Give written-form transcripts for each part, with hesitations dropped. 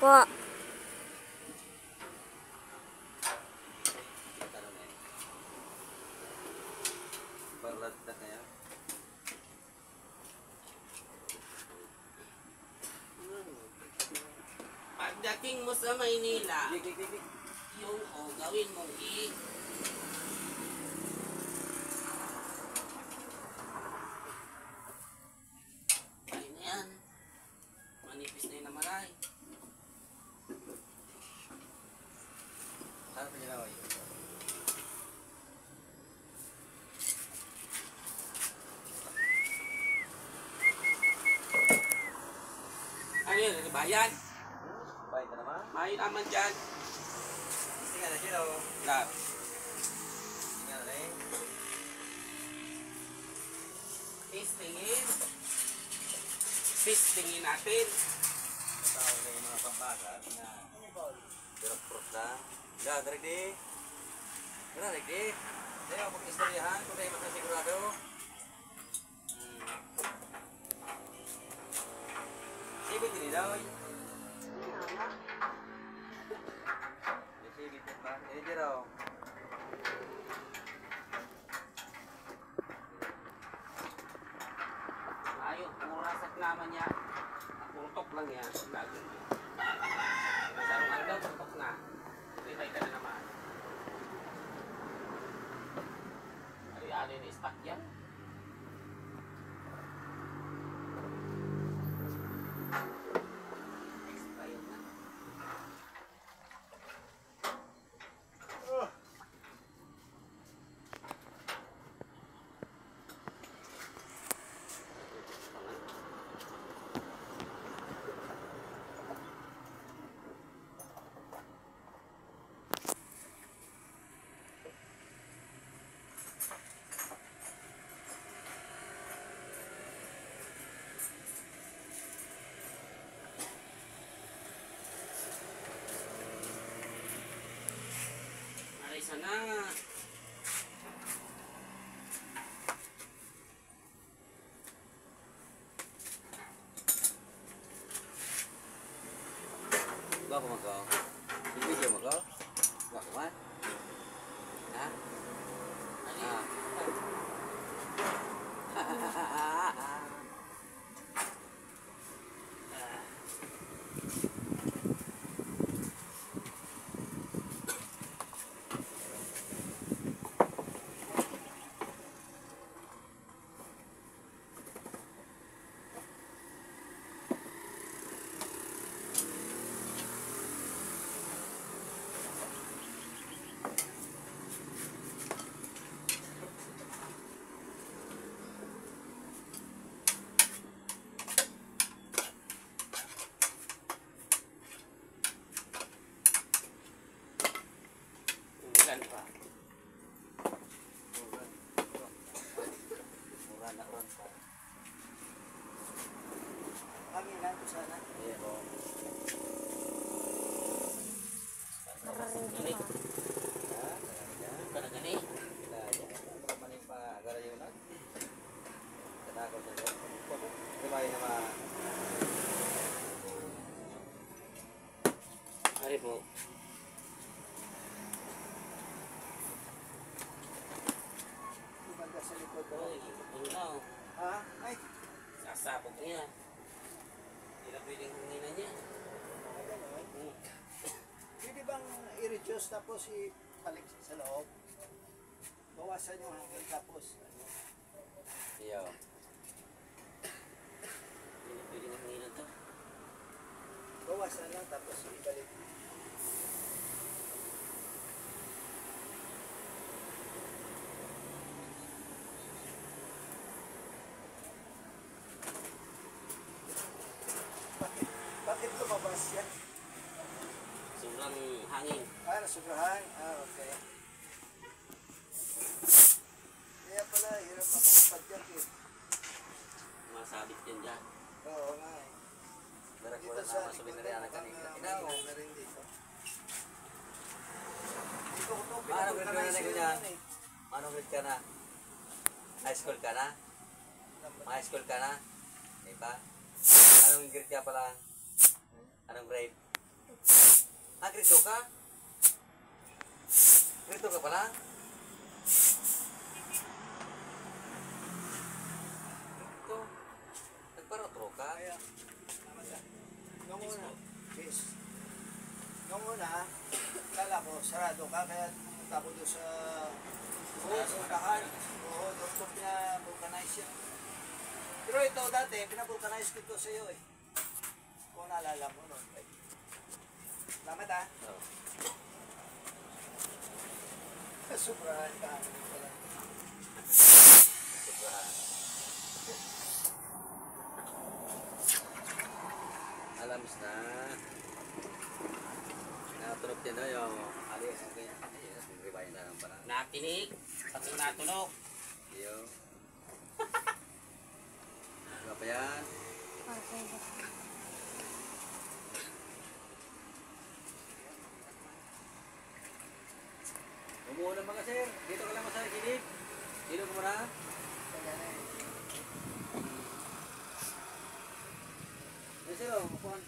Po. Pagdating mo sa Maynila, yung gawin mong ay na yan. Manipis na yun na maray. Ano pa nila, oy? Ano yun? Ano ba yan? Baik ka naman? May naman dyan. Tingnan na sila, oh. Lab. Tingnan na eh. Pistingin. Pistingin natin. Matawag na yung mga pambagal na direct-proof na. Direct di. Direct di. Hindi ako mag-istoryahan kung tayo matasigurado. Sibit din daw. Sibit din ba? Hindi daw. Ayun, murasak naman yan. Putok lang yan. Lagi. Sarong hanggang putok na. Litay ka na naman. Ano yung stock yan? Expired na. Ay, sana. Ba ako mag-go? Bibigyan mo go? Ba ako man? Ha? Ilan pa? Mura na ron pa. Hangin lang ko sana. Iya po. Gani. Para gani. Ari po. Ibanda sa likod ko. Oy, ipon na oh. Ha? Ay, Sasabog niya. Hindi na pwedeng hanginan niya. ganun. Pwede bang i-reduce tapos i-balik sa loob? Bawasan yung hangin tapos ano? Iya. Hindi na pwedeng hanginan to. Bawasan lang tapos ibalik. Bakit lumabas yan? Sobrang hangin. Nasubrahan? Okay. Kaya pala, hirap ako magpadyak eh. Masabit yan dyan. Oo nga eh. Direct wala na mga subinarya na kanina. Inaw, na rin dito. Dito ko to, Ano grade ka na pinag-organize ganyan? yun eh. Anong grade ka na? High school ka na? High school ka na? Di ba? Anong grade ka pala? Anong grade? Ah, grito ka? Grito ka pala? Grito. Nagparotro ka? Kaya, nung una, yes. Nung una, kala ko, sarado ka, kaya pumunta ko doon sa unahan. Oo, doon ko pinabulkanize yan. Pero ito dati, pinabulkanize ko ito sa iyo eh. Kung naalala mo noon. Salamat ah. Oo. Sobrahan ka. Sobrahan. Alams na. Natunog din na yung alis. Ayun, rewind na lang pala. Nakinig, pati natunog. Iyo. Ano pa yan? Umuulan mga sir. Dito ka lang sa gilid. Dito ka muna. Yes, sir. Upuan.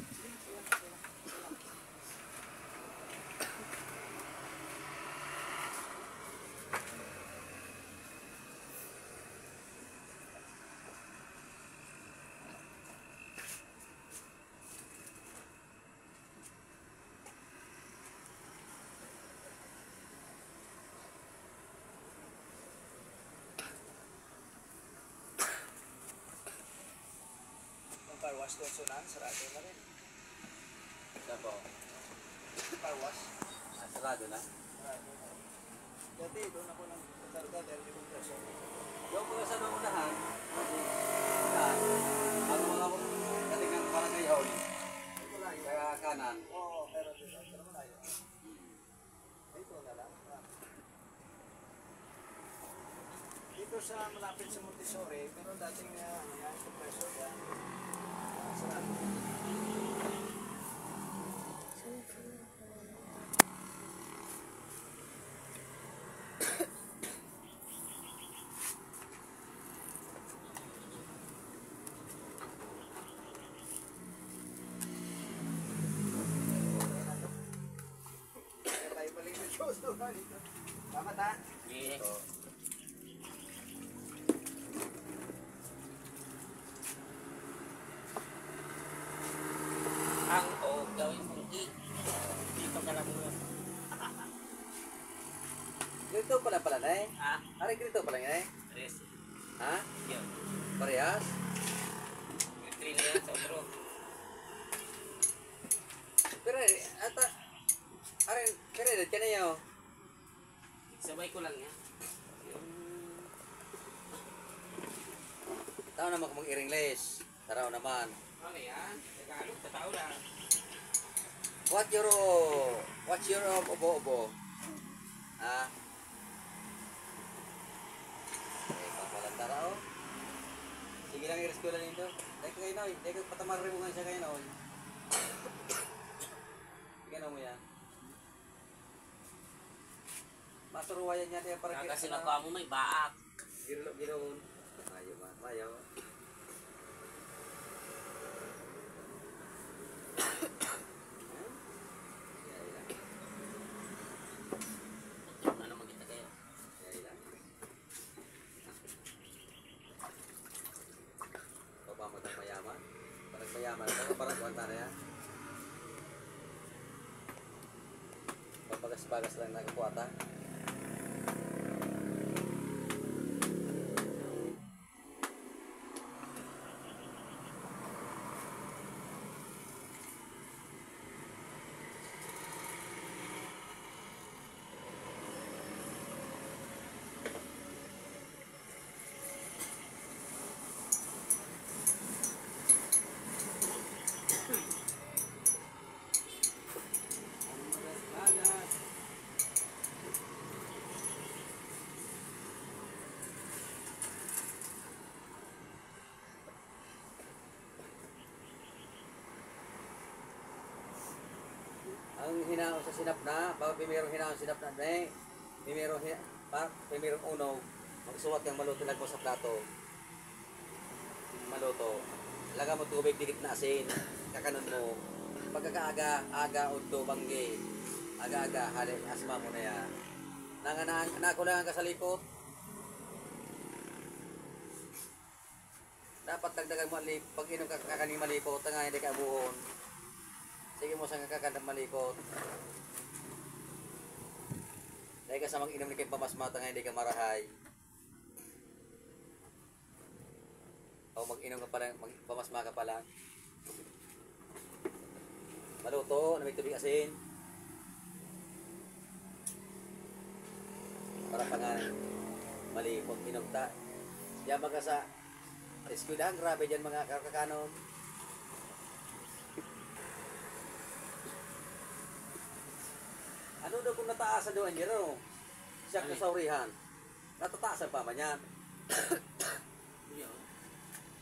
Yung car wash doon sunan, sarado na rin. Saan po? Car wash, Sarado na. sarado na rin. Dati doon ako nang katarga dahil di kong person. Yung mga sa naunahan, kasi yan, ang mga katingang barangay hall, Ito lang yun. kaya kanan. Oo, pero dito. Pero malayo. Dito na lang. Dito sa malapit sa Montessori, pero dating ano yan, compressor yan. Sarado. Kaya tayo paling nagsuso na dito. Salamat ha. Yes. So, Ang o gawin mong i. Dito ka lang yun. grito pala na eh. Ha? Ari grito pala nga eh. Tres. Ha? Yun. Parehas? Three na yan sa otro. Pero ata, ari, pero ka na yun. Sabay ko lang yan. Tao naman kung mag-English. Taraw naman. Ano yan? Tagalog, tatao lang. What's your obo-obo? Ha? Eh, papalang taraw. Sige lang i-rescue lang nito. Dahil kayo na, dahil patamari mo nga siya kayo na. Gano'n mo yan. Masuruwayan niya tayo para Kasi nakuha mo may baak. Giro-giroon. Ayaw man, ayaw. Ano naman kita kayo? Papa mo ng mayaman. Parang mayaman. Parang kuwanta na yan. Papagas-pagas lang nakakuwata. Ang hinaon sa sinap na, pag pimerong hinaon sinap na, pimerong uno, magsuwat yung maluto lagmo sa plato. Maluto. Laga mo tubig, dikit na asin, kakanon mo. pagkakaaga udto bangge. Aga-aga hali asma mo na yan. Nakulangan ka sa lipot. Dapat dagdagan mo pag inom ka kakaning malipot, nga hindi ka buhon. Sige mo sa kakakandang malipot. Dahil ka sa mag-inom ni kay pamasmata nga hindi ka marahay. O mag-inom ka pala, pamasma ka pala. Maluto, na may tubig asin. Para pa nga malipot, inom ta. Yan mga sa eskwelahan, grabe dyan mga kakakanon. Ano daw kung nataasan daw ang jero? Siya kasaurihan. Natataasan pa man yan.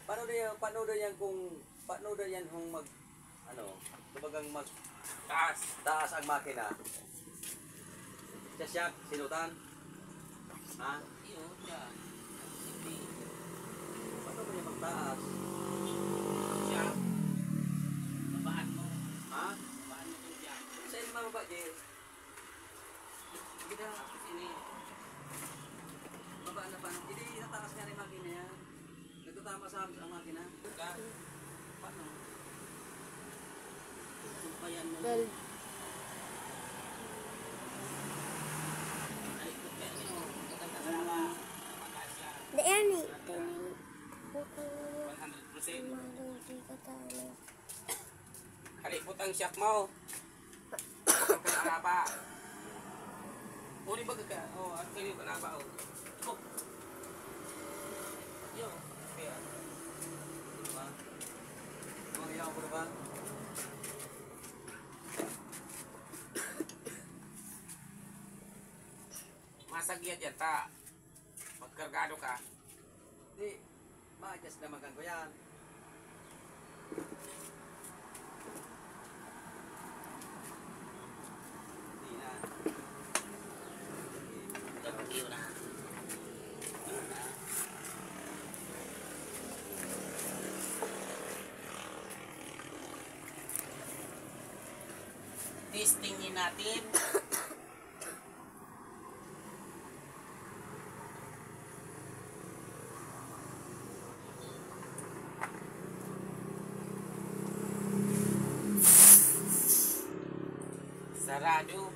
Paano daw yan kung mag, ano, kumbagang mag, taas ang makina. Siya, sinutan. Ha? Iyo, siya. Hindi. Paano ba niya magtaas? Siya. Babaan mo. Ha? Babaan mo itong siya. Saan mababa, Jay? Hindi na, sini. Baba na pa. Hindi nataas nga rin makina yan. Nagtatama sa ang makina. Ka. Paano? Sumpayan mo. Well, Ay, kung kaya nyo, maganda sama. Magasya. the Ernie. 100%. Hindi Halipot ang siyak mo. Kaya pa. Uli ba ka? Oh, at kayo ka na ba? Oh. Yo. Kaya. Diba? Mga ko na ba? Masagyan yan ta. Magkargado ka. Hindi. Ma-adjust naman ko yan. Hindi na. Dapat yun na. Testingin natin. Sarado.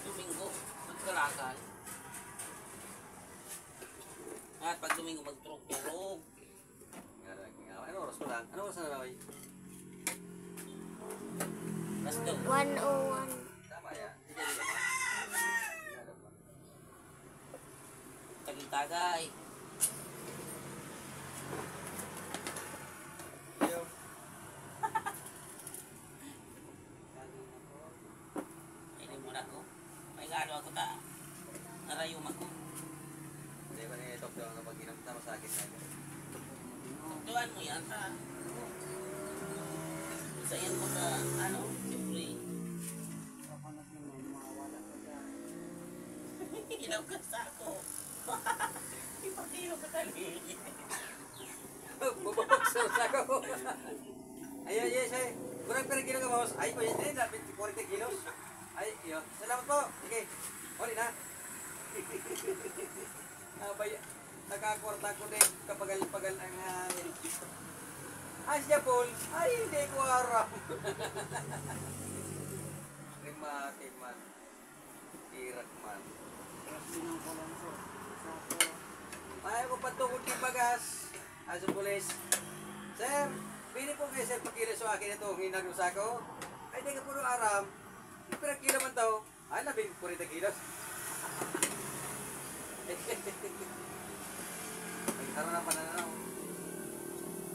Domingo, magkalakal. At pag Domingo, magturog-turog. Ano oras pa lang? Ano oras na naman? Basta, 101. Tama yan. Hindi naman. tagitagay. Ini muna ko. May gano ako ta. Narayom ako. Hindi ba niya ito daw kapag inom na masakit na ito? Tuan mo yan ta. Sa yan mo ka, ano, siyempre. Ilaw ka sa ako. Ipakilo ka tali. Bubuksan sa ako. Ay, ay. Kurang per kilo ka boss. Ay, ko yun. Dapat 40 kilos. Ay, yun. Salamat po. Sige. Uli na. Abay, nakakwarta ko din kapagal-pagal ang ay, siya Paul. Ay, hindi ko harap. Rimati man. Irak man. Ayaw ko patungkol ng bagas. Aso pulis. Sir, pili po kayo sir pagkilo sa akin ito. Hinagusa ko. Ay, di ka puro aram. Pero kilo man to. Ay, labing 40 kilos. Ay, taro na pananaw.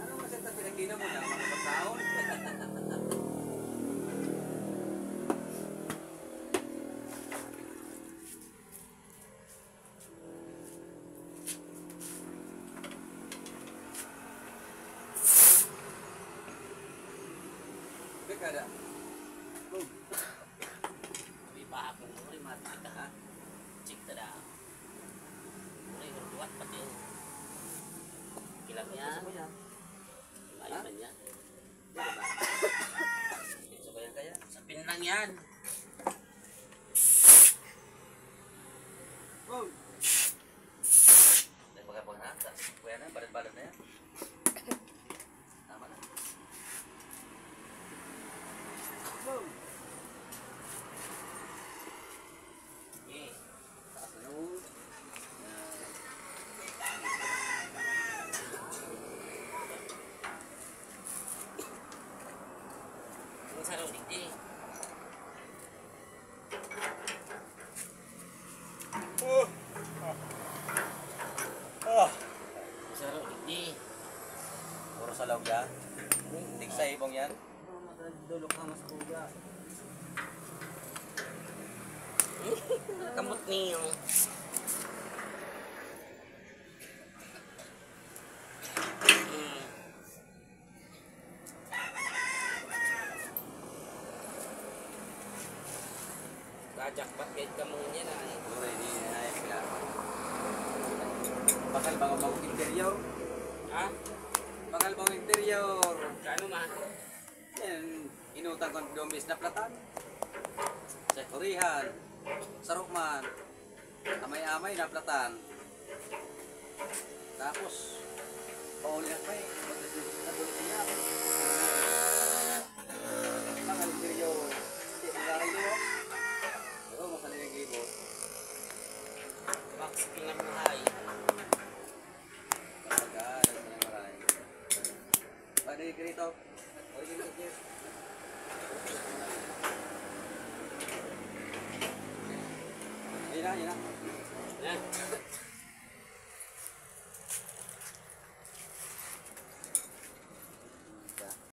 Ano mo sir, pinagkilo mo na mga tao? kada. Boom. May pa ako, may mati ka ha. Cik tada. May berbuat pati yung kilangnya. Ayun man yan. So kaya kaya. Sapin lang yan. Boom. Dahil pagkapag na, kuya na, balat-balat na yan. Tama na. Boom. Okay. Taas na nun. Ang sarap digdi. Ang sarap digdi. Puro sa lawg yan. Hindi sa ibong yan. Dulok ka mas kuga. Kamot niyo. Kajakpat kahit kamong niya na. Puro ini ayos ka. Bakal bang mau interior? Ha? Bakal bang interior? Kano ma? Yan, inutang kong domis na platan. Sa Kurihan, sa Rukman, amay-amay na platan. Tapos, paulit pa eh. Natulit niya. Bakal interior. Hindi, magkakain mo. Oo, masaling ang libo. Max pinagbuhay. Pagkakain mo ng maray. Pwede ka rito. Pwede ka rito. Ayun na, ayun na. Yan.